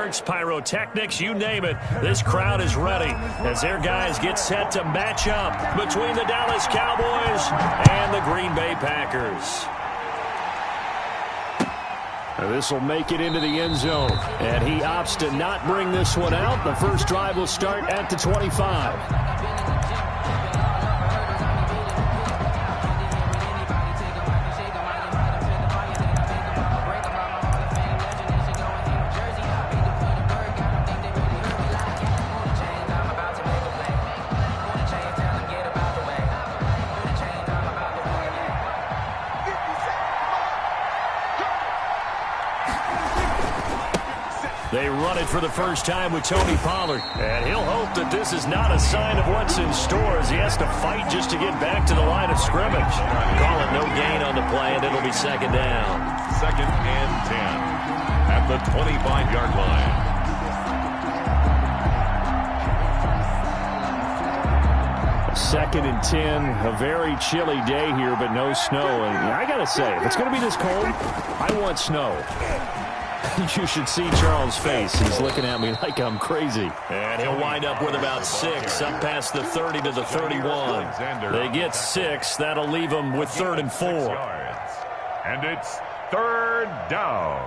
fireworks, pyrotechnics, you name it. This crowd is ready as their guys get set to match up between the Dallas Cowboys and the Green Bay Packers. This will make it into the end zone, and he opts to not bring this one out. The first drive will start at the 25. They run it for the first time with Tony Pollard. And he'll hope that this is not a sign of what's in store as he has to fight just to get back to the line of scrimmage. Call it no gain on the play, and it'll be second down. 2nd and 10 at the 25-yard line. Second and 10, a very chilly day here, but no snow. And I got to say, if it's going to be this cold, I want snow. You should see Charles' face. He's looking at me like I'm crazy. And he'll wind up with about 6, up past the 30 to the 31. They get 6. That'll leave them with 3rd and 4. And it's 3rd down.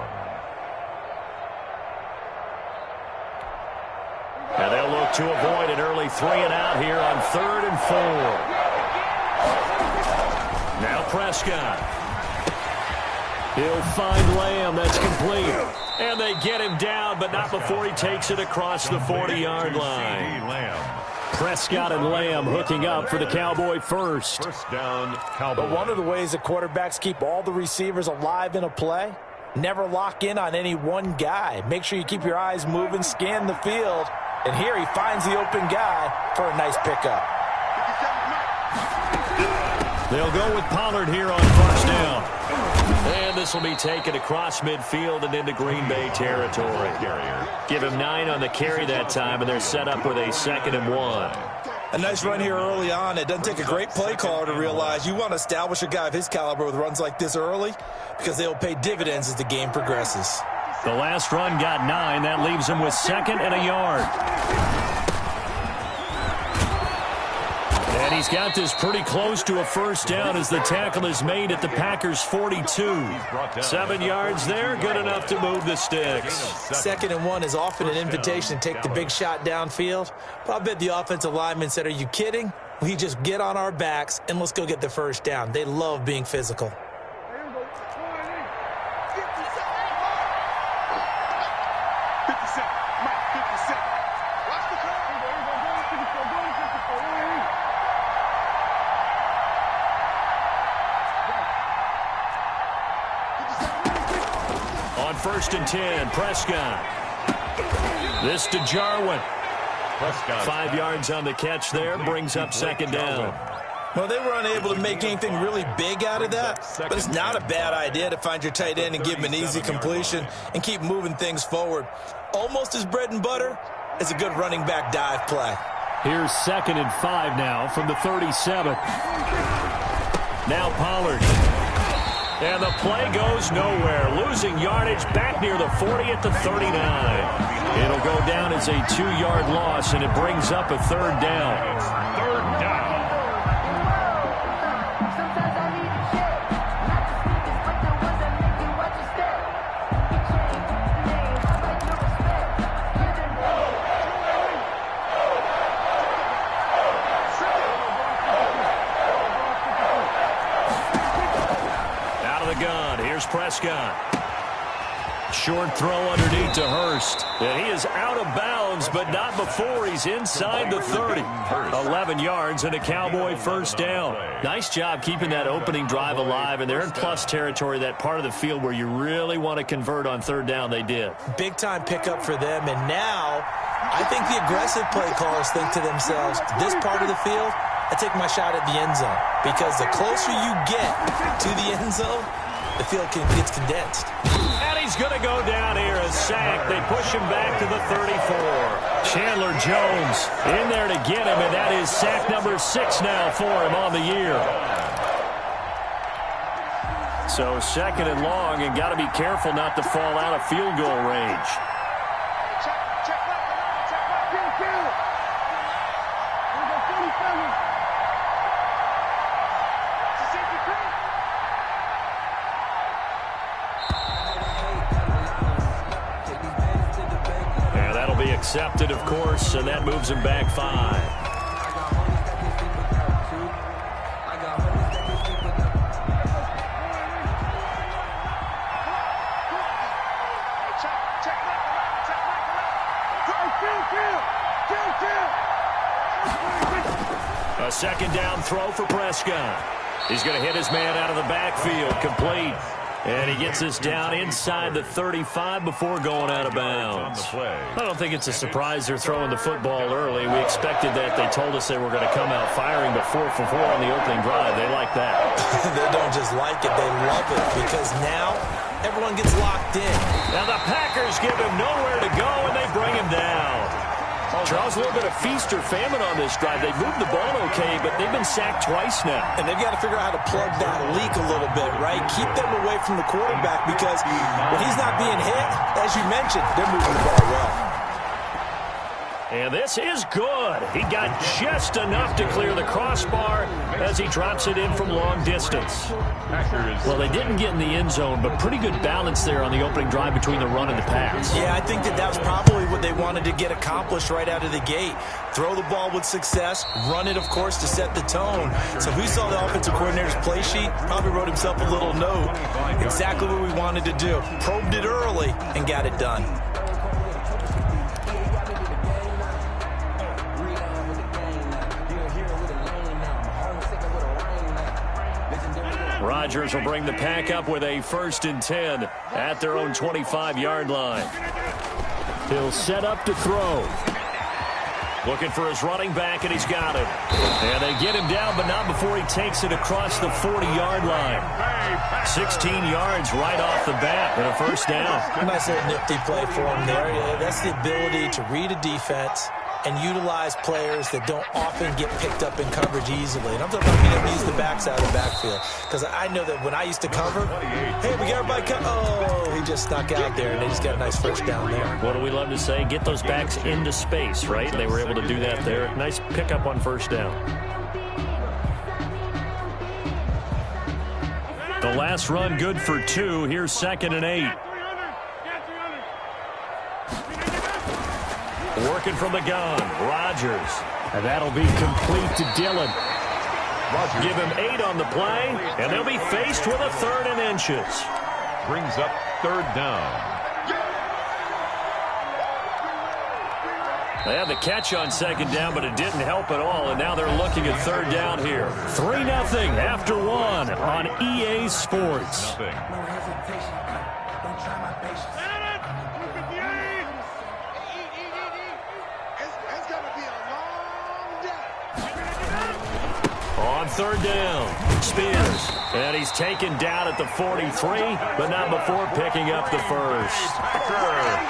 And they'll look to avoid an early 3 and out here on 3rd and 4. Now Prescott. He'll find Lamb. That's complete. And they get him down, but not before he takes it across the 40-yard line. Prescott and Lamb hooking up for the Cowboy first. First down, Cowboy. But one of the ways that quarterbacks keep all the receivers alive in a play, never lock in on any one guy. Make sure you keep your eyes moving, scan the field. And here he finds the open guy for a nice pickup. They'll go with Pollard here on first down. And this will be taken across midfield and into Green Bay territory. Give him 9 on the carry that time, and they're set up with a 2nd and 1. A nice run here early on. It doesn't take a great play caller to realize you want to establish a guy of his caliber with runs like this early because they'll pay dividends as the game progresses. The last run got 9. That leaves him with 2nd and a yard. And he's got this pretty close to a first down as the tackle is made at the Packers' 42. 7 yards there, good enough to move the sticks. 2nd and 1 is often an invitation to take the big shot downfield. But I bet the offensive lineman said, are you kidding? We just get on our backs and let's go get the first down. They love being physical. On 1st and 10, Prescott. This to Jarwin. Prescott. 5 yards on the catch there, brings up 2nd down. Well, they were unable to make anything really big out of that, but it's not a bad idea to find your tight end and give him an easy completion and keep moving things forward. Almost as bread and butter as a good running back dive play. Here's 2nd and 5 now from the 37. Now Pollard. And the play goes nowhere. Losing yardage back near the 40 at the 39. It'll go down as a 2-yard loss, and it brings up a 3rd down. 3rd down. Prescott. Short throw underneath to Hurst. And he is out of bounds, but not before he's inside the 30. 11 yards and a Cowboy first down. Nice job keeping that opening drive alive, and they're in plus territory, that part of the field where you really want to convert on 3rd down. They did. Big-time pickup for them, and now I think the aggressive play callers think to themselves, this part of the field, I take my shot at the end zone, because the closer you get to the end zone, the field gets condensed. And he's going to go down here, a sack. They push him back to the 34. Chandler Jones in there to get him, and that is sack number 6 now for him on the year. So 2nd and long, and got to be careful not to fall out of field goal range. Yeah, that'll be accepted, of course, and that moves him back 5. A second down throw for Prescott. He's going to hit his man out of the backfield, complete. And he gets us down inside the 35 before going out of bounds. I don't think it's a surprise they're throwing the football early. We expected that. They told us they were going to come out firing, but 4 for 4 on the opening drive. They like that. They don't just like it, they love it, because now everyone gets locked in. Now the Packers give him nowhere to go, and they bring him down. Charles, a little bit of feast or famine on this drive. They moved the ball okay, but they've been sacked twice now. And they've got to figure out how to plug that leak a little bit, right? Keep them away from the quarterback, because when he's not being hit, as you mentioned, they're moving the ball well. And this is good. He got just enough to clear the crossbar as he drops it in from long distance. Well, they didn't get in the end zone, but pretty good balance there on the opening drive between the run and the pass. Yeah, I think that was probably what they wanted to get accomplished right out of the gate. Throw the ball with success, run it, of course, to set the tone. So who saw the offensive coordinator's play sheet probably wrote himself a little note. Exactly what we wanted to do. Probed it early and got it done. Rodgers will bring the pack up with a 1st and 10 at their own 25-yard line. He'll set up to throw. Looking for his running back, and he's got it. And they get him down, but not before he takes it across the 40-yard line. 16 yards right off the bat and a 1st down. A nice little nifty play for him there. That's the ability to read a defense and utilize players that don't often get picked up in coverage easily. And I'm talking about being able to use the backs out of the backfield. Because I know that when I used to cover, hey, we got everybody cover. Oh, he just snuck out there, and they just got a nice 1st down there. What do we love to say? Get those backs into space, right? They were able to do that there. Nice pickup on 1st down. The last run good for 2. Here's 2nd and 8. Working from the gun, Rodgers. And that'll be complete to Dillon. Give him 8 on the play, and they'll be faced with a 3rd and inches. Brings up 3rd down. They had the catch on 2nd down, but it didn't help at all, and now they're looking at 3rd down here. 3-0 after 1 on EA Sports. On 3rd down, Spears. And he's taken down at the 43, but not before picking up the 1st.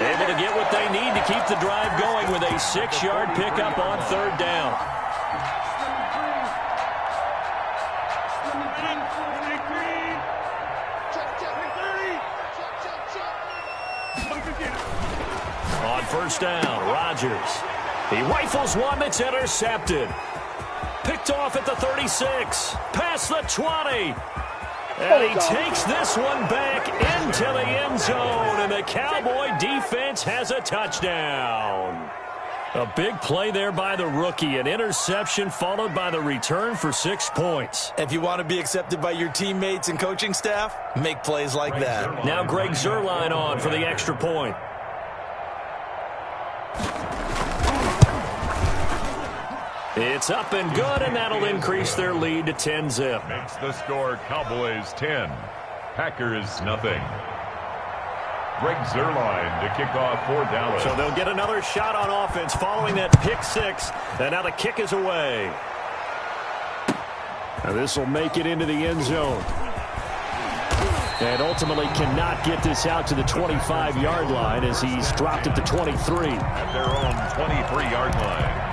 Able to get what they need to keep the drive going with a 6-yard pickup on 3rd down. On 1st down, Rodgers. He rifles one that's intercepted. Picked off at the 36, past the 20. And he takes this one back into the end zone, and the Cowboy defense has a touchdown. A big play there by the rookie, an interception followed by the return for 6 points. If you want to be accepted by your teammates and coaching staff, make plays like that. Now Greg Zuerlein on for the extra point. It's up and good, and that'll increase their lead to 10-zip. Makes the score Cowboys 10, Packers nothing. Greg Zuerlein to kick off for Dallas. So they'll get another shot on offense following that pick 6, and now the kick is away. Now this will make it into the end zone. And ultimately cannot get this out to the 25-yard line as he's dropped at the 23. At their own 23-yard line.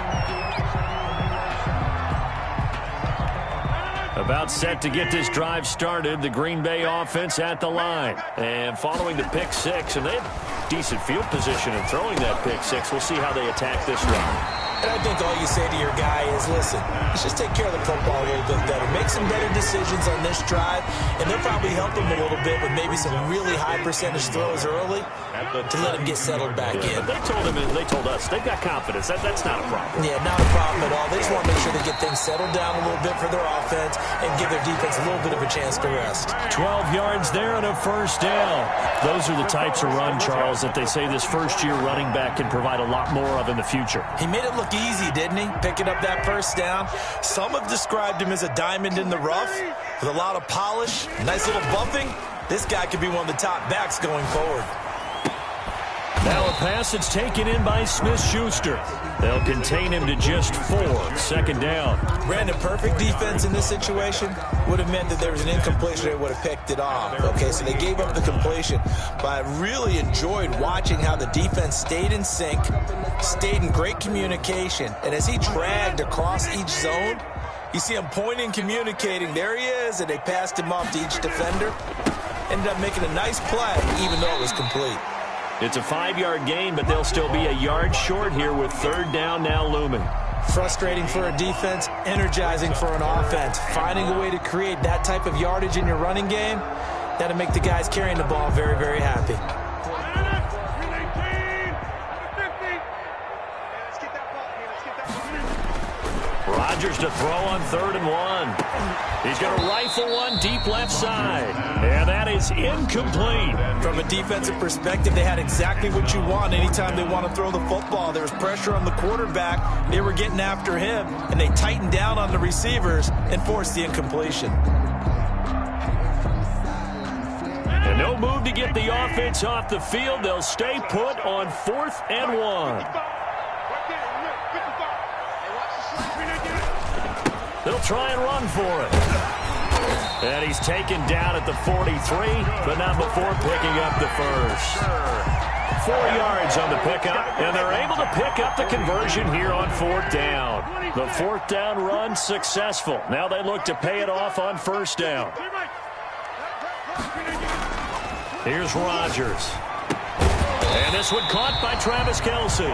About set to get this drive started, the Green Bay offense at the line. And following the pick 6, and they decent field position in throwing that pick six. We'll see how they attack this one. And I think all you say to your guy is, listen, let's just take care of the football a little bit better. Make some better decisions on this drive, and they'll probably help him a little bit with maybe some really high percentage throws early to let him get settled back in. But they told us they've got confidence. That's not a problem. Yeah, not a problem at all. They just want to make sure they get things settled down a little bit for their offense and give their defense a little bit of a chance to rest. 12 yards there and a first down. Those are the types of run, Charles, that they say this first-year running back can provide a lot more of in the future. He made it look easy, didn't he? Picking up that first down. Some have described him as a diamond in the rough with a lot of polish, nice little buffing. This guy could be one of the top backs going forward. Now a pass that's taken in by Smith-Schuster. They'll contain him to just 4. Second down. Brandon, perfect defense in this situation would have meant that there was an incompletion. They would have picked it off. Okay, so they gave up the completion. But I really enjoyed watching how the defense stayed in sync, stayed in great communication. And as he dragged across each zone, you see him pointing, communicating. There he is, and they passed him off to each defender. Ended up making a nice play, even though it was complete. It's a 5-yard gain, but they'll still be a yard short here with third down now looming. Frustrating for a defense, energizing for an offense. Finding a way to create that type of yardage in your running game, that'll make the guys carrying the ball very, very happy. Rodgers to throw on 3rd and 1. He's going to rifle one deep left side. And that is incomplete. From a defensive perspective, they had exactly what you want anytime they want to throw the football. There was pressure on the quarterback. They were getting after him, and they tightened down on the receivers and forced the incompletion. And no move to get the offense off the field. They'll stay put on 4th and 1. They'll try and run for it. And he's taken down at the 43, but not before picking up the first. 4 yards on the pickup, and they're able to pick up the conversion here on 4th down. The 4th down run successful. Now they look to pay it off on 1st down. Here's Rodgers. And this one caught by Travis Kelce.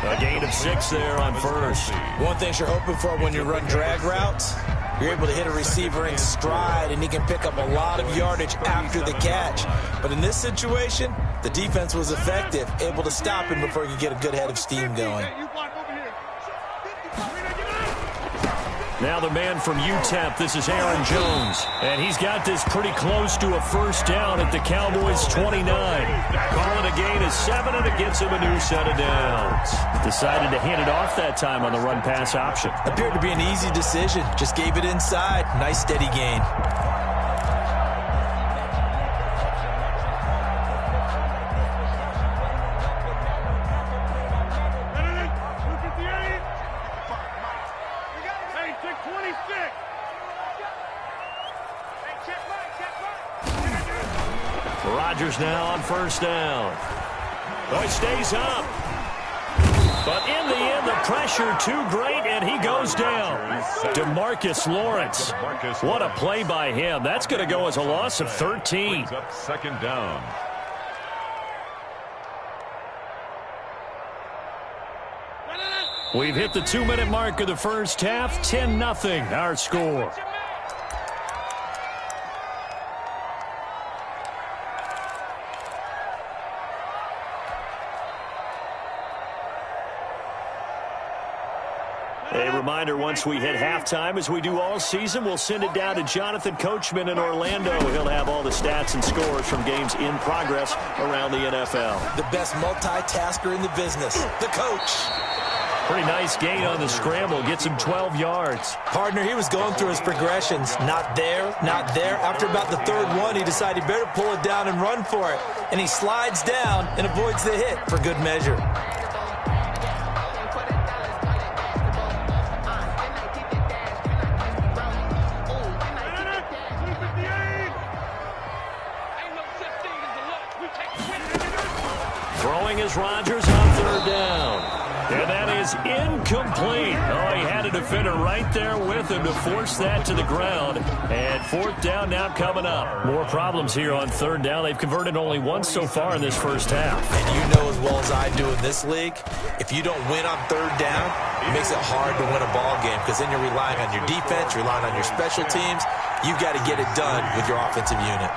A gain of 6 there on 1st. One thing you're hoping for when you run drag routes, you're able to hit a receiver in stride, and he can pick up a lot of yardage after the catch. But in this situation, the defense was effective, able to stop him before he could get a good head of steam going. Now the man from UTEP, this is Aaron Jones. And he's got this pretty close to a first down at the Cowboys' 29. Calling a gain of 7, and it gets him a new set of downs. Decided to hand it off that time on the run-pass option. Appeared to be an easy decision. Just gave it inside. Nice steady gain. Rodgers now on 1st down. Oh, he stays up. But in the end, the pressure too great, and he goes down. DeMarcus Lawrence. What a play by him. That's going to go as a loss of 13. Up 2nd down. We've hit the 2-minute mark of the first half. 10-0 our score. A reminder, once we hit halftime, as we do all season, we'll send it down to Jonathan Coachman in Orlando. He'll have all the stats and scores from games in progress around the NFL. The best multitasker in the business, the coach. Pretty nice gain on the scramble. Gets him 12 yards. Partner, he was going through his progressions. Not there, not there. After about the 3rd one, he decided he better pull it down and run for it. And he slides down and avoids the hit for good measure. Throwing is Rodgers on third down. And that is incomplete. Oh, he had a defender right there with him to force that to the ground. And fourth down now coming up. More problems here on third down. They've converted only once so far in this first half. And you know as well as I do in this league, if you don't win on third down, it makes it hard to win a ball game because then you're relying on your defense, relying on your special teams. You've got to get it done with your offensive unit.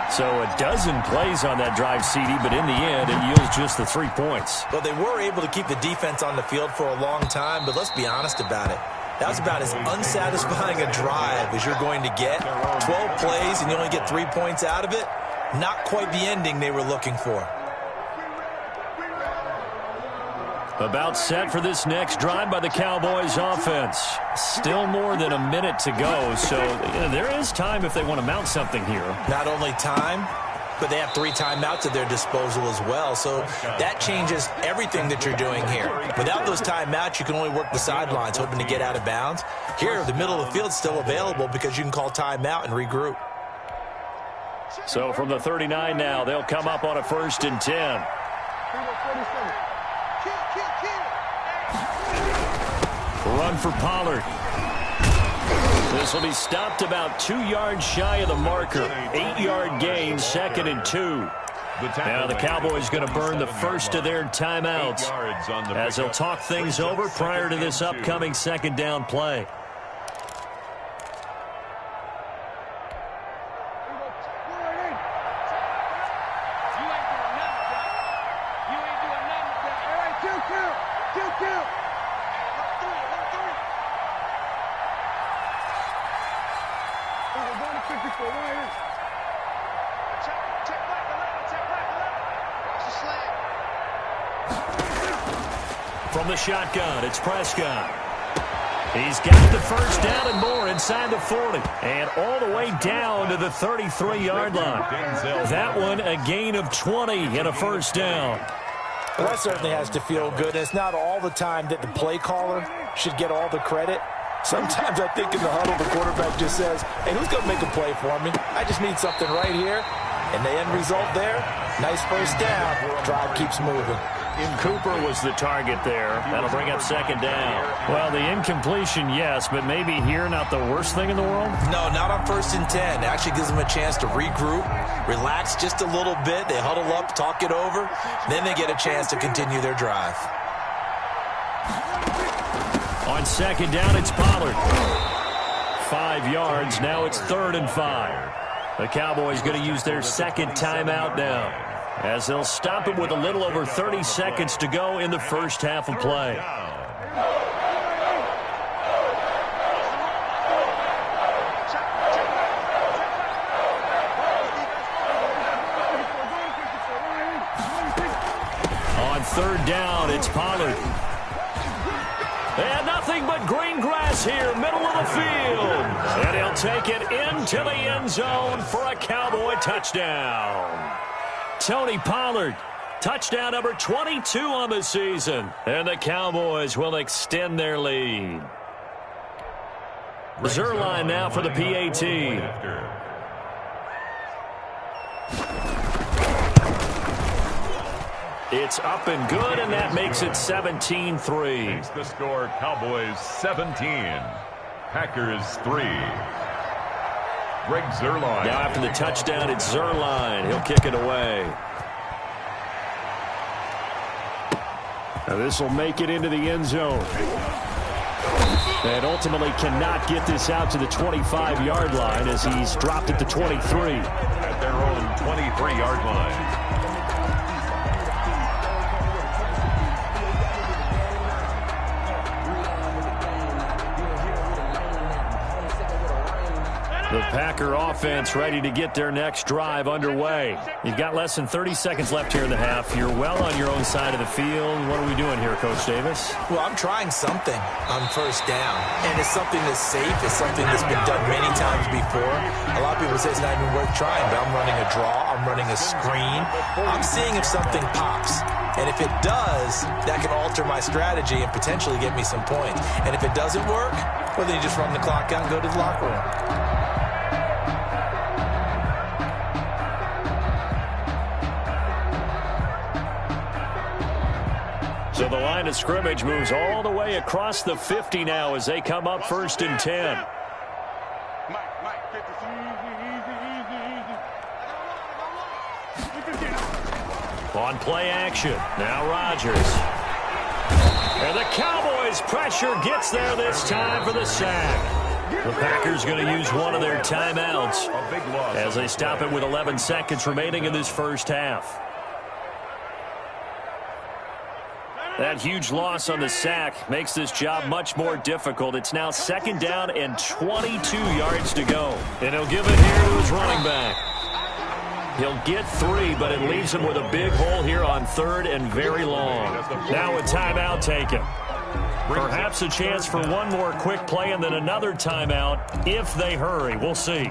So a dozen plays on that drive, CD, but in the end, it yields just the 3 points. Well, they were able to keep the defense on the field for a long time, but let's be honest about it. That was about as unsatisfying a drive as you're going to get. 12 plays and you only get 3 points out of it. Not quite the ending they were looking for. About set for this next drive by the Cowboys offense. Still more than a minute to go, so there is time if they want to mount something here. Not only time, but they have 3 timeouts at their disposal as well, so that changes everything that you're doing here. Without those timeouts, you can only work the sidelines, hoping to get out of bounds. Here, the middle of the field's still available because you can call timeout and regroup. So from the 39 now, they'll come up on a 1st and 10. Run for Pollard. This will be stopped about 2 yards shy of the marker. 8-yard gain, 2nd and 2. Now the Cowboys going to burn the first of their timeouts as they'll talk things over prior to this upcoming 2nd down play. From the shotgun, it's Prescott. He's got the first down and more inside the 40. And all the way down to the 33-yard line. That one a gain of 20 and a first down. Well, that certainly has to feel good. It's not all the time that the play caller should get all the credit. Sometimes I think in the huddle, the quarterback just says, hey, who's going to make a play for me? I just need something right here. And the end result there, nice first down. Drive keeps moving. Cooper was the target there. That'll bring up 2nd down. Well, the incompletion, yes, but maybe here not the worst thing in the world? No, not on 1st and 10. It actually gives them a chance to regroup, relax just a little bit. They huddle up, talk it over. Then they get a chance to continue their drive. On 2nd down, it's Pollard. 5 yards. Now it's 3rd and 5. The Cowboys going to use their 2nd timeout now, as they'll stop it with a little over 30 seconds to go in the first half of play. On 3rd down, it's Pollard. And nothing but green grass here, middle of the field. And he'll take it into the end zone for a Cowboy touchdown. Tony Pollard, touchdown number 22 on the season. And the Cowboys will extend their lead. Zerline now for the PAT. It's up and good, and that makes it 17-3. Makes the score Cowboys 17, Packers 3. Greg Zerline. Now after the touchdown, it's Zerline. He'll kick it away. Now this will make it into the end zone. And ultimately cannot get this out to the 25-yard line as he's dropped it to 23. At their own 23-yard line. The Packer offense ready to get their next drive underway. You've got less than 30 seconds left here in the half. You're well on your own side of the field. What are we doing here, Coach Davis? Well, I'm trying something on 1st down. And it's something that's safe. It's something that's been done many times before. A lot of people say it's not even worth trying, but I'm running a draw. I'm running a screen. I'm seeing if something pops. And if it does, that can alter my strategy and potentially get me some points. And if it doesn't work, well, then you just run the clock out and go to the locker room. So the line of scrimmage moves all the way across the 50 now as they come up 1st and 10. On play action, now Rodgers. And the Cowboys' pressure gets there this time for the sack. The Packers going to use one of their timeouts as they stop it with 11 seconds remaining in this first half. That huge loss on the sack makes this job much more difficult. It's now 2nd down and 22 yards to go. And he'll give it here to his running back. He'll get 3, but it leaves him with a big hole here on 3rd and very long. Now a timeout taken. Perhaps a chance for one more quick play and then another timeout if they hurry. We'll see.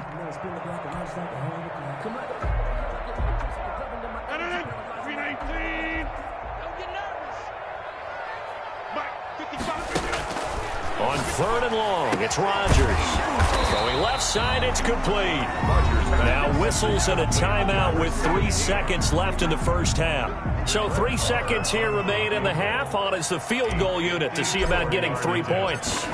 On 3rd and long, it's Rodgers. Going left side, it's complete. Now whistles and a timeout with 3 seconds left in the first half. So 3 seconds here remain in the half. On is the field goal unit to see about getting 3 points.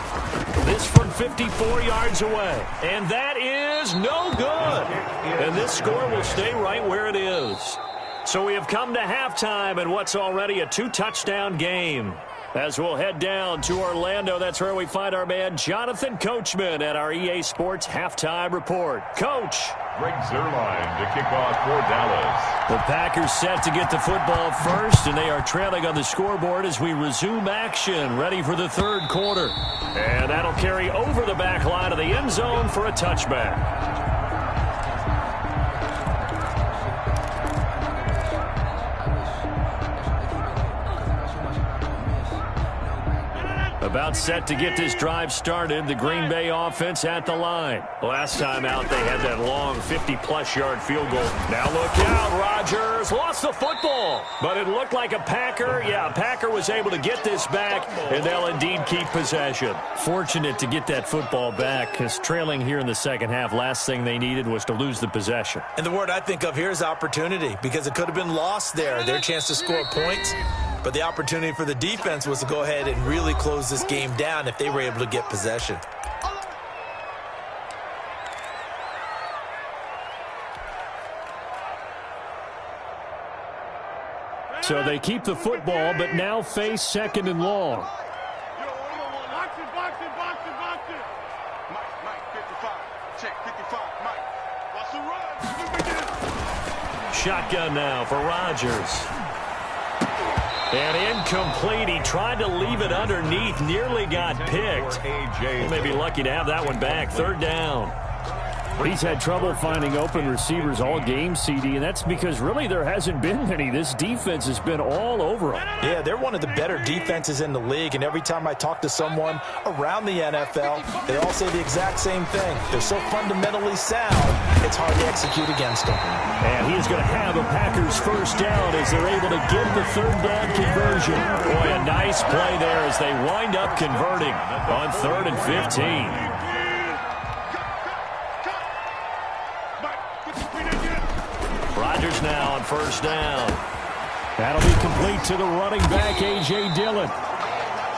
This from 54 yards away. And that is no good. And this score will stay right where it is. So we have come to halftime in what's already a 2-touchdown game. As we'll head down to Orlando, that's where we find our man Jonathan Coachman at our EA Sports Halftime Report. Coach. Greg Zuerlein to kick off for Dallas. The Packers set to get the football first, and they are trailing on the scoreboard as we resume action, ready for the 3rd quarter. And that'll carry over the back line of the end zone for a touchback. About set to get this drive started, the Green Bay offense at the line. Last time out, they had that long 50-plus yard field goal. Now look out, Rodgers lost the football. But it looked like a Packer. Yeah, a Packer was able to get this back, and they'll indeed keep possession. Fortunate to get that football back, because trailing here in the second half, last thing they needed was to lose the possession. And the word I think of here is opportunity, because it could have been lost there, their chance to score points. But the opportunity for the defense was to go ahead and really close this game down if they were able to get possession. So they keep the football, but now face 2nd and long. Shotgun now for Rodgers. And incomplete. He tried to leave it underneath. Nearly got picked. He may be lucky to have that one back. 3rd down. He's had trouble finding open receivers all game, CD, and that's because really there hasn't been many. This defense has been all over them. Yeah, they're one of the better defenses in the league, and every time I talk to someone around the NFL, they all say the exact same thing. They're so fundamentally sound, it's hard to execute against them. And he is going to have a Packers 1st down as they're able to get the 3rd down conversion. Boy, a nice play there as they wind up converting on 3rd and 15. Rodgers now on 1st down. That'll be complete to the running back, A.J. Dillon.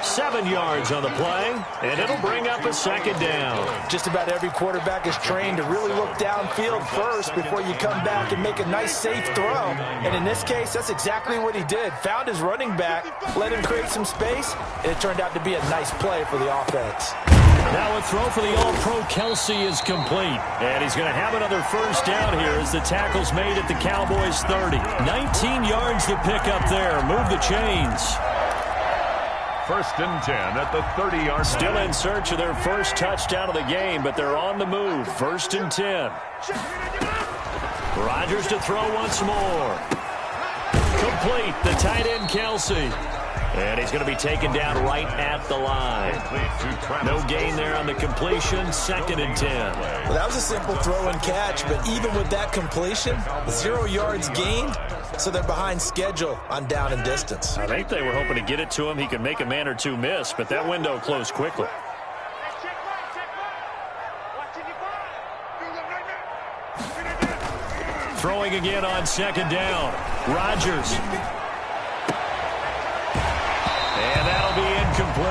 7 yards on the play, and it'll bring up a 2nd down. Just about every quarterback is trained to really look downfield first before you come back and make a nice, safe throw. And in this case, that's exactly what he did. Found his running back, let him create some space, and it turned out to be a nice play for the offense. Now a throw for the All-Pro Kelsey is complete. And he's going to have another 1st down here as the tackle's made at the Cowboys' 30. 19 yards to pick up there. Move the chains. 1st and 10 at the 30-yard line. Still in search of their first touchdown of the game, but they're on the move. 1st and 10. Rodgers to throw once more. Complete. The tight end, Kelsey. And he's going to be taken down right at the line. No gain there on the completion. 2nd and 10. Well, that was a simple throw and catch, but even with that completion, 0 yards gained, so they're behind schedule on down and distance. I think they were hoping to get it to him. He could make a man or two miss, but that window closed quickly. Throwing again on 2nd down. Rodgers.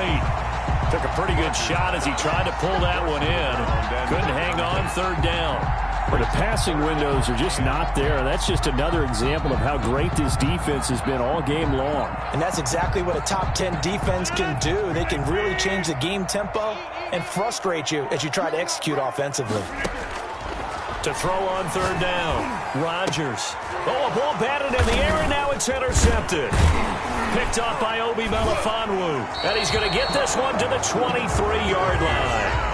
incomplete. Took a pretty good shot as he tried to pull that one in. Couldn't hang on third down. But the passing windows are just not there. That's just another example of how great this defense has been all game long. And that's exactly what a top 10 defense can do. They can really change the game tempo and frustrate you as you try to execute offensively. To throw on third down, Rodgers. Oh, a ball batted in the air, and now it's intercepted. Picked off by Obi Melifonwu. And he's going to get this one to the 23-yard line.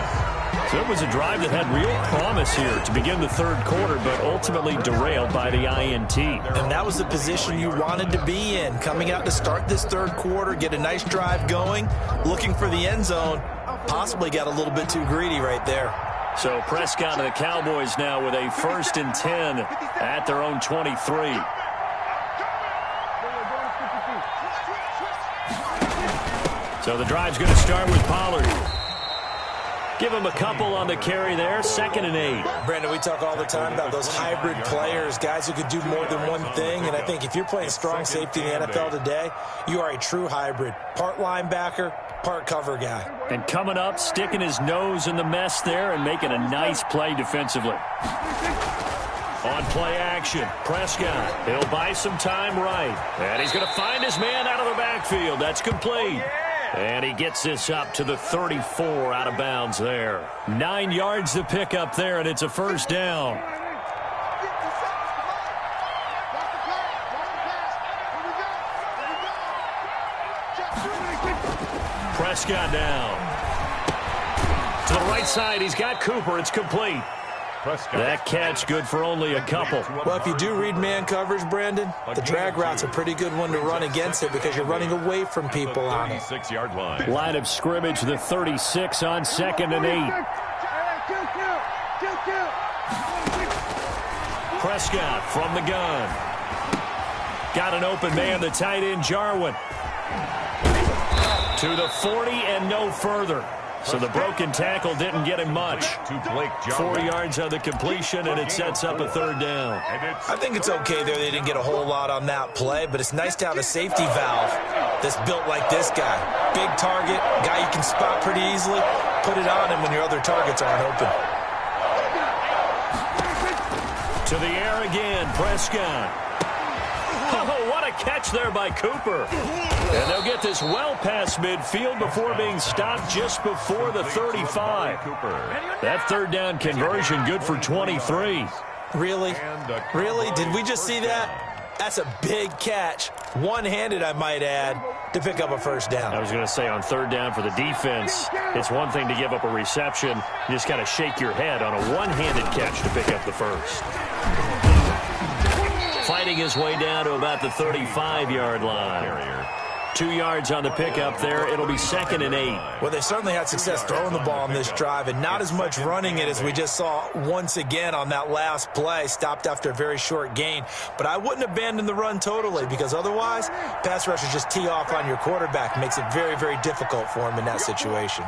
So it was a drive that had real promise here to begin the third quarter, but ultimately derailed by the INT. And that was the position you wanted to be in. Coming out to start this third quarter, get a nice drive going, looking for the end zone. Possibly got a little bit too greedy right there. So Prescott and the Cowboys now with a 1st and 10 at their own 23. So the drive's going to start with Pollard. Give him a couple on the carry there, 2nd and 8. Brandon, we talk all the time about those hybrid players, guys who can do more than one thing. And I think if you're playing strong safety in the NFL today, you are a true hybrid. Part linebacker, part cover guy. And coming up, sticking his nose in the mess there and making a nice play defensively. On play action, Prescott. He'll buy some time right. And he's going to find his man out of the backfield. That's complete. And he gets this up to the 34 out of bounds there. 9 yards to pick up there, and it's a 1st down. Prescott down. To the right side, he's got Cooper. It's complete. That catch good for only a couple. Well, if you do read man coverage, Brandon, the drag route's a pretty good one to run against it because you're running away from people on it. 36-yard line. Line of scrimmage, the 36 on 2nd and 8. Prescott from the gun. Got an open man, the tight end, Jarwin. To the 40 and no further. So the broken tackle didn't get him much. 4 yards on the completion, and it sets up a 3rd down. I think it's okay there. They didn't get a whole lot on that play, but it's nice to have a safety valve that's built like this guy. Big target, guy you can spot pretty easily. Put it on him when your other targets aren't open. To the air again, Prescott. Oh, what a catch there by Cooper. And they'll get this well past midfield before being stopped just before the 35. That 3rd down conversion good for 23. Really? Really? Did we just see that? That's a big catch. One-handed, I might add, to pick up a 1st down. I was going to say on 3rd down for the defense, it's one thing to give up a reception. You just got to shake your head on a one-handed catch to pick up the 1st. Fighting his way down to about the 35-yard line. 2 yards on the pickup there. It'll be 2nd and 8. Well, they certainly had success throwing the ball on this drive and not as much running it as we just saw once again on that last play. Stopped after a very short gain. But I wouldn't abandon the run totally because otherwise, pass rushers just tee off on your quarterback. Makes it very, very difficult for him in that situation.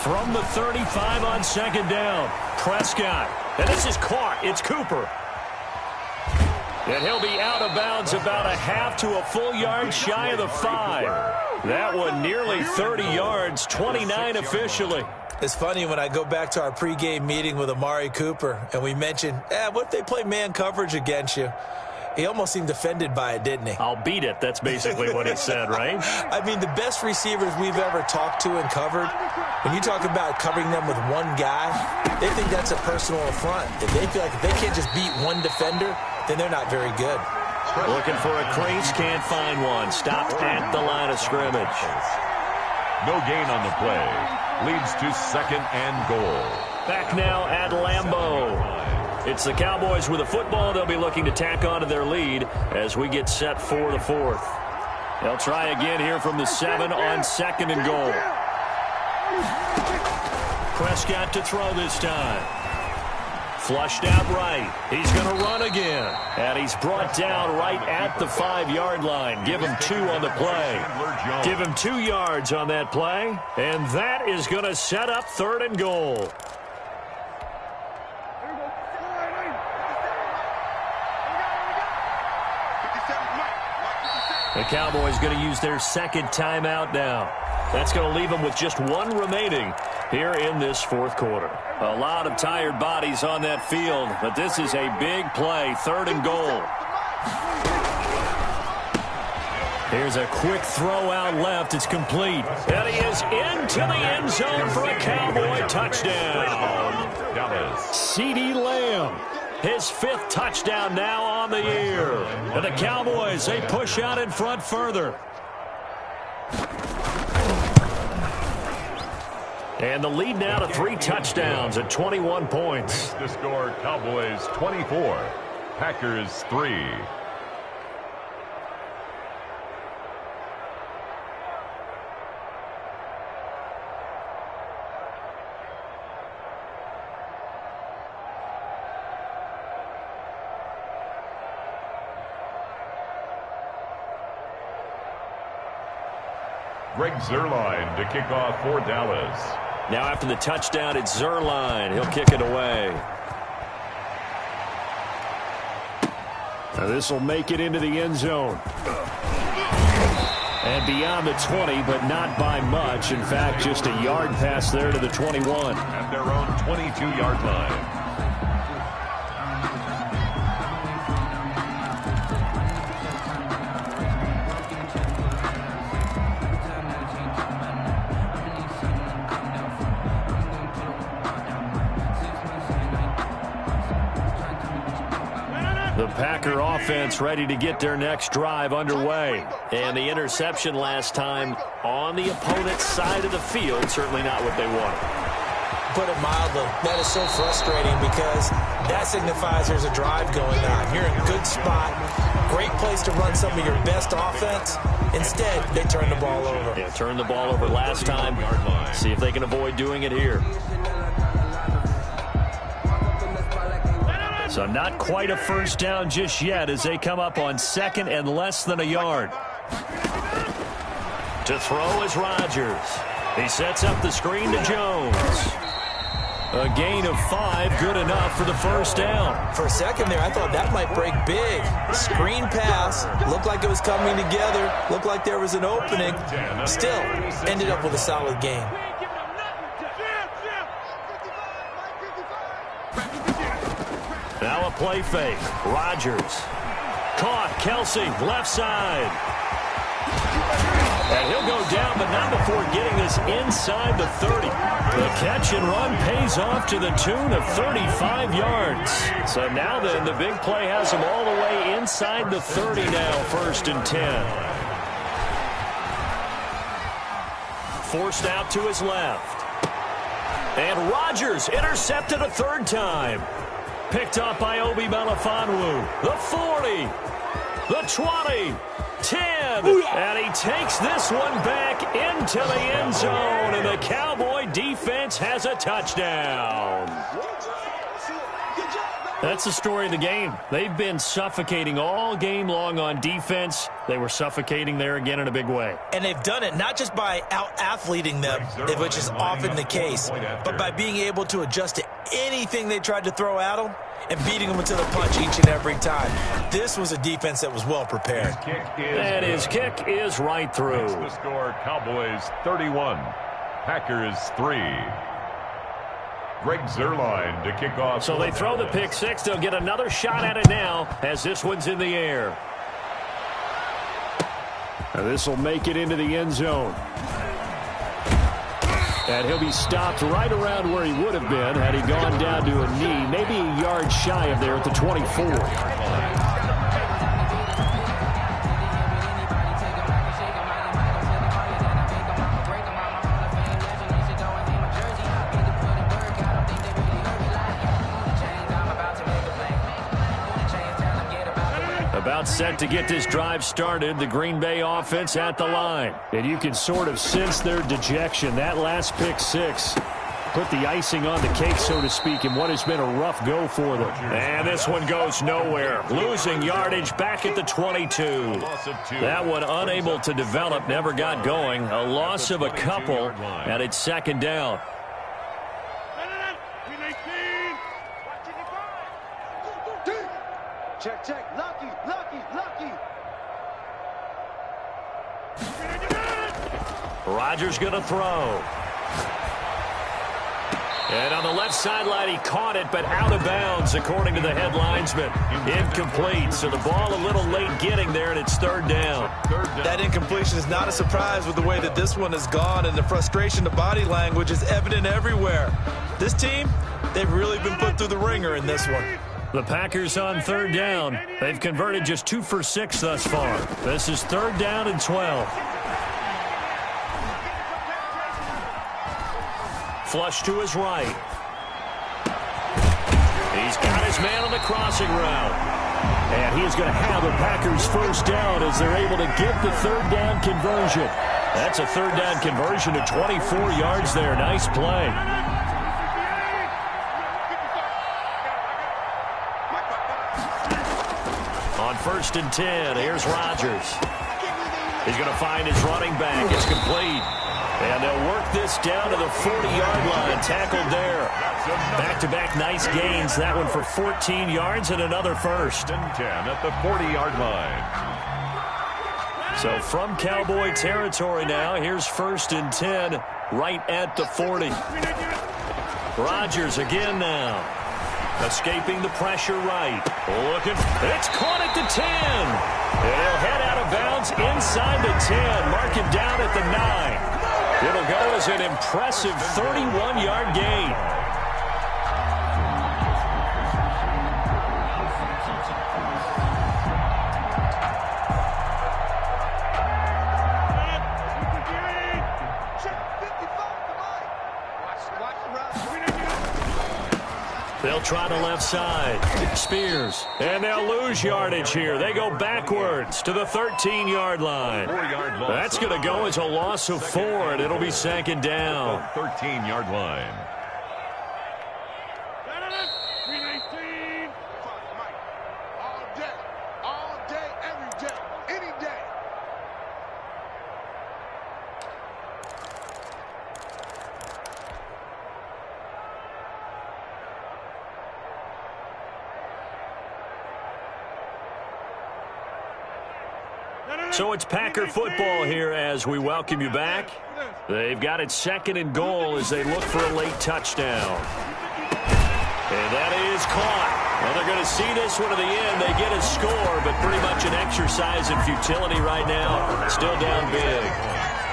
From the 35 on 2nd down, Prescott. And this is caught. It's Cooper. And he'll be out of bounds about a half to a full yard shy of the 5. That one nearly 30 yards, 29 officially. It's funny when I go back to our pregame meeting with Amari Cooper and we mentioned, what if they play man coverage against you? He almost seemed offended by it, didn't he? I'll beat it. That's basically what he said, right? I mean, the best receivers we've ever talked to and covered, when you talk about covering them with one guy, they think that's a personal affront. If they feel like if they can't just beat one defender, then they're not very good. Looking for a crease, can't find one. Stopped at the line of scrimmage. No gain on the play. Leads to 2nd and goal. Back now at Lambeau. It's the Cowboys with a football. They'll be looking to tack on to their lead as we get set for the 4th. They'll try again here from the 7 on 2nd and goal. Prescott to throw this time. Flushed out right. He's going to run again. And he's brought down right at the 5-yard line. Give him 2 on the play. Give him 2 yards on that play. And that is going to set up 3rd and goal. The Cowboys going to use their second timeout now. That's going to leave them with just one remaining here in this fourth quarter. A lot of tired bodies on that field, but this is a big play, 3rd and goal. Here's a quick throw out left. It's complete. And he is into the end zone for a Cowboy touchdown. CeeDee Lamb. His 5th touchdown now on the year. And the Cowboys, they push out in front further. And the lead now to 3 touchdowns at 21 points. The score, Cowboys 24, Packers 3. Greg Zuerlein to kick off for Dallas. Now after the touchdown, it's Zuerlein. He'll kick it away. Now this will make it into the end zone. And beyond the 20, but not by much. In fact, just a yard pass there to the 21. At their own 22-yard line. The Packer offense ready to get their next drive underway. And the interception last time on the opponent's side of the field, certainly not what they wanted. Put it mildly, that is so frustrating because that signifies there's a drive going on. You're in a good spot, great place to run some of your best offense. Instead, they turn the ball over. Yeah, turned the ball over last time. See if they can avoid doing it here. So not quite a first down just yet as they come up on 2nd and less than a yard. To throw is Rodgers. He sets up the screen to Jones. A gain of 5, good enough for the first down. For a second there, I thought that might break big. Screen pass, looked like it was coming together, looked like there was an opening. Still, ended up with a solid gain. Now a play fake. Rodgers. Caught. Kelsey, left side. And he'll go down, but not before getting this inside the 30. The catch and run pays off to the tune of 35 yards. So now then, the big play has him all the way inside the 30 now, 1st and 10. Forced out to his left. And Rodgers intercepted a 3rd time. Picked up by Obi Melifonwu. The 40. The 20. 10. And he takes this one back into the end zone. And the Cowboy defense has a touchdown. That's the story of the game. They've been suffocating all game long on defense. They were suffocating there again in a big way. And they've done it not just by out-athleting them, which is often the case, but by being able to adjust to anything they tried to throw at them and beating them into the punch each and every time. This was a defense that was well prepared. And his kick is right through. The score, Cowboys 31, Packers 3. Greg Zuerlein to kick off. So they throw the pick six. They'll get another shot at it now as this one's in the air. Now this will make it into the end zone. And he'll be stopped right around where he would have been had he gone down to a knee, maybe a yard shy of there at the 24. About set to get this drive started, the Green Bay offense at the line. And you can sort of sense their dejection. That last pick six put the icing on the cake, so to speak, in what has been a rough go for them. And this one goes nowhere. Losing yardage back at the 22. That one unable to develop, never got going. A loss of a couple, and it's second down. Check, check. Lucky, lucky, lucky. Rodgers going to throw. And on the left sideline, he caught it, but out of bounds, according to the head linesman. Incomplete, so the ball a little late getting there, and it's third down. That incompletion is not a surprise with the way that this one has gone, and the frustration, the body language is evident everywhere. This team, they've really been put through the ringer in this one. The Packers on third down. They've converted just 2 for 6 thus far. This is third down and 12. Flush to his right. He's got his man on the crossing route. And he is going to have a Packers first down as they're able to get the third down conversion. That's a third down conversion to 24 yards there. Nice play. On 1st and 10, here's Rodgers. He's going to find his running back. It's complete. And they'll work this down to the 40-yard line. Tackled there. Back-to-back nice gains. That one for 14 yards and another first. And 10 at the 40-yard line. So from Cowboy territory now, here's 1st and 10 right at the 40. Rodgers again now. Escaping the pressure right. Looking. It's caught at the 10. And he'll head out of bounds inside the 10. Mark him down at the 9. It'll go as an impressive 31-yard gain. They'll try the left side. Spears. And they'll lose yardage here. They go backwards to the 13-yard line. That's going to go as a loss of 4, and it'll be second down. 13-yard line. So it's Packer football here as we welcome you back. They've got it 2nd and goal as they look for a late touchdown. And that is caught. Well, they're going to see this one to the end. They get a score, but pretty much an exercise in futility right now. Still down big.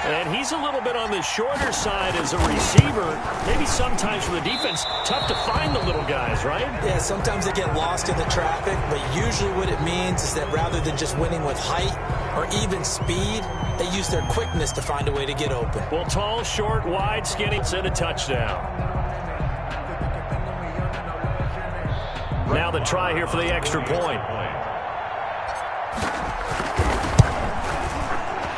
And he's a little bit on the shorter side as a receiver. Maybe sometimes for the defense, tough to find the little guys, right? Yeah, sometimes they get lost in the traffic, but usually what it means is that rather than just winning with height or even speed, they use their quickness to find a way to get open. Well, tall, short, wide, skinny, and a touchdown. Now the try here for the extra point.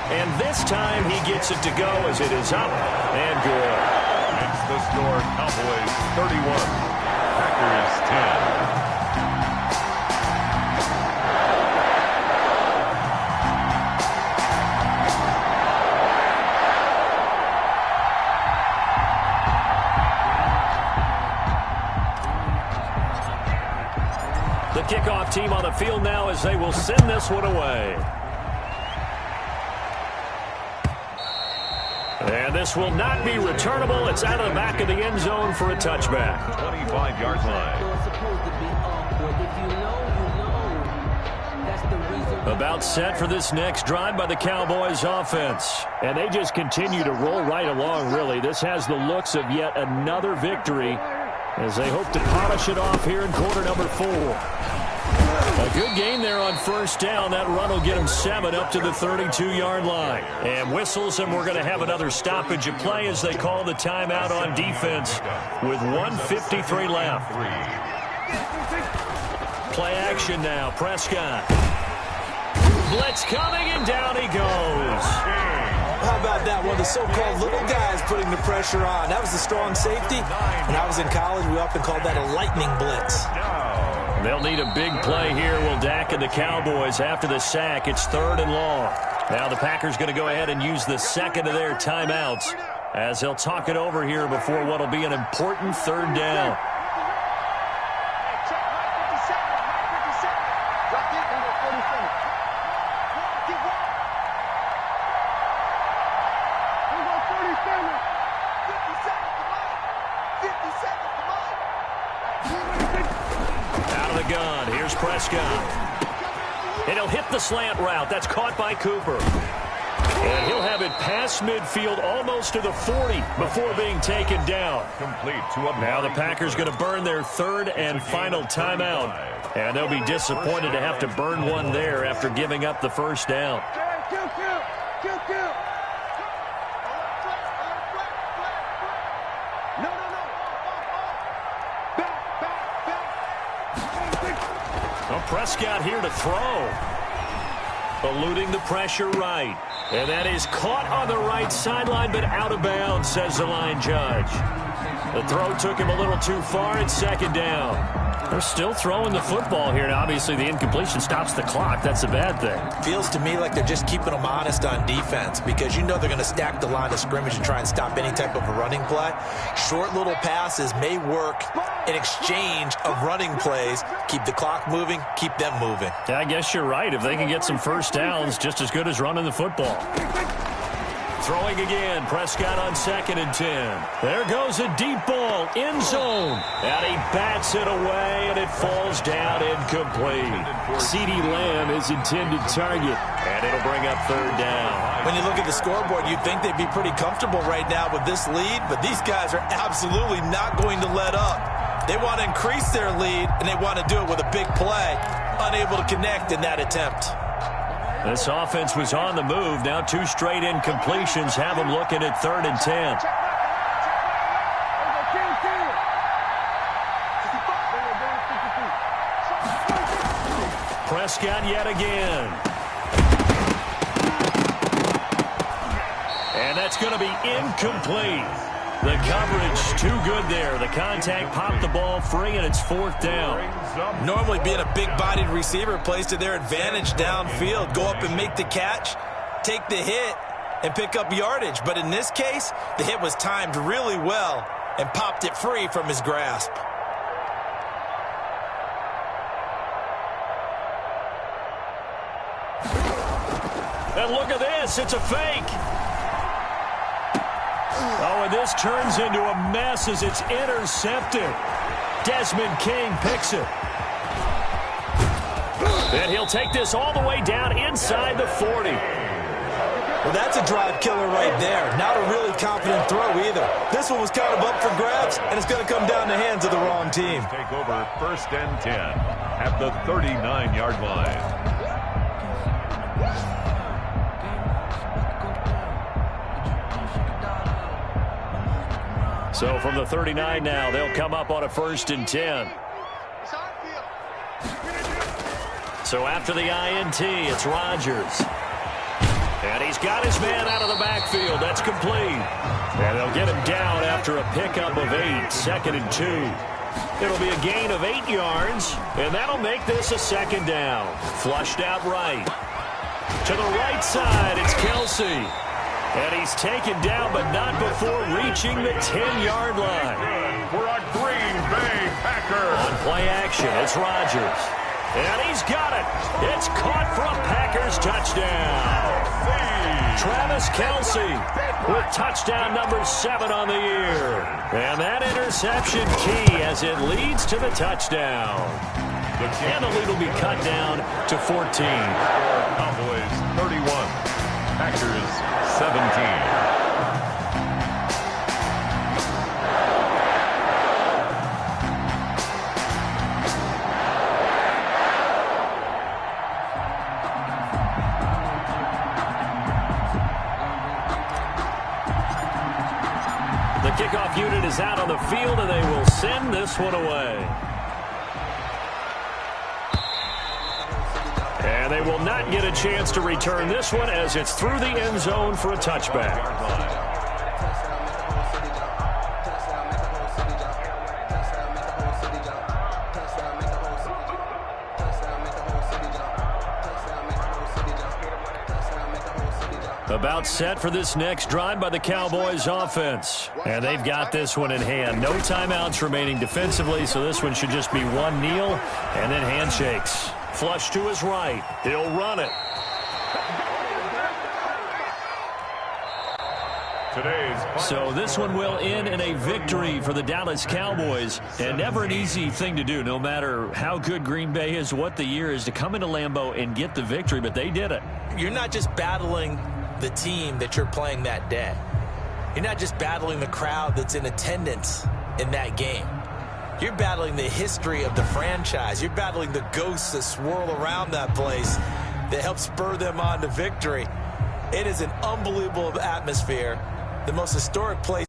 And this time he gets it to go as it is up and good. Makes the score Cowboys 31, Packers 10. The kickoff team on the field now as they will send this one away. And this will not be returnable. It's out of the back of the end zone for a touchback. 25-yard line. About set for this next drive by the Cowboys offense. And they just continue to roll right along, really. This has the looks of yet another victory as they hope to polish it off here in quarter number 4. A good game there on first down. That run will get them 7 up to the 32-yard line. And whistles, and we're going to have another stoppage of play as they call the timeout on defense with 1:53 left. Play action now. Prescott. Blitz coming, and down he goes. How about that? One of the so-called little guys putting the pressure on. That was the strong safety. When I was in college, we often called that a lightning blitz. They'll need a big play here. Will Dak and the Cowboys after the sack. It's 3rd and long. Now the Packers going to go ahead and use the second of their timeouts as they'll talk it over here before what will be an important 3rd down. Prescott. And he'll hit the slant route. That's caught by Cooper. And he'll have it past midfield almost to the 40 before being taken down. Complete to a Now the Packers going to burn their third and final timeout. And they'll be disappointed to have to burn one there after giving up the first down. Well, Prescott here to throw. Eluding the pressure right. And that is caught on the right sideline, but out of bounds, says the line judge. The throw took him a little too far. It's second down. They're still throwing the football here. Now, obviously, the incompletion stops the clock. That's a bad thing. Feels to me like they're just keeping them honest on defense because you know they're going to stack the line of scrimmage and try and stop any type of a running play. Short little passes may work in exchange of running plays. Keep the clock moving, keep them moving. Yeah, I guess you're right. If they can get some first downs, just as good as running the football. Throwing again, Prescott on 2nd and 10. There goes a deep ball, end zone. And he bats it away, and it falls down incomplete. CeeDee Lamb is intended target, and it'll bring up third down. When you look at the scoreboard, you'd think they'd be pretty comfortable right now with this lead, but these guys are absolutely not going to let up. They want to increase their lead, and they want to do it with a big play. Unable to connect in that attempt. This offense was on the move. Now 2 straight incompletions have them looking at 3rd and 10. Prescott yet again. And that's going to be incomplete. The coverage too good there. The contact popped the ball free, and it's 4th down. Normally being a big-bodied receiver plays to their advantage downfield. Go up and make the catch, take the hit, and pick up yardage. But in this case, the hit was timed really well and popped it free from his grasp. And look at this. It's a fake. Oh, and this turns into a mess as it's intercepted. Desmond King picks it. And he'll take this all the way down inside the 40. Well, that's a drive killer right there. Not a really confident throw either. This one was kind of up for grabs, and it's going to come down the hands of the wrong team. Take over 1st and 10 at the 39-yard line. So from the 39 now, they'll come up on a 1st and 10. So after the INT, it's Rodgers. And he's got his man out of the backfield. That's complete. And they'll get him down after a pickup of 8, 2nd and 2. It'll be a gain of 8 yards, and that'll make this a 2nd down. Flushed out right. To the right side, it's Kelsey. And he's taken down, but not before reaching the 10-yard line. For a Green Bay Packer. On play action, it's Rodgers. And he's got it. It's caught for a Packers touchdown. Travis Kelsey with touchdown number 7 on the year. And that interception key as it leads to the touchdown. And the lead will be cut down to 14. Cowboys 31. Packers 17. The kickoff unit is out on the field, and they will send this one away. And they will not get a chance to return this one as it's through the end zone for a touchback. About set for this next drive by the Cowboys offense. And they've got this one in hand. No timeouts remaining defensively, so this one should just be one kneel and then handshakes. Flush to his right. He'll run it. today's So this one will end in a victory for the Dallas Cowboys. And never an easy thing to do, no matter how good Green Bay is, what the year is, to come into Lambeau and get the victory. But they did it. You're not just battling the team that you're playing that day. You're not just battling the crowd that's in attendance in that game. You're battling the history of the franchise. You're battling the ghosts that swirl around that place that help spur them on to victory. It is an unbelievable atmosphere. The most historic place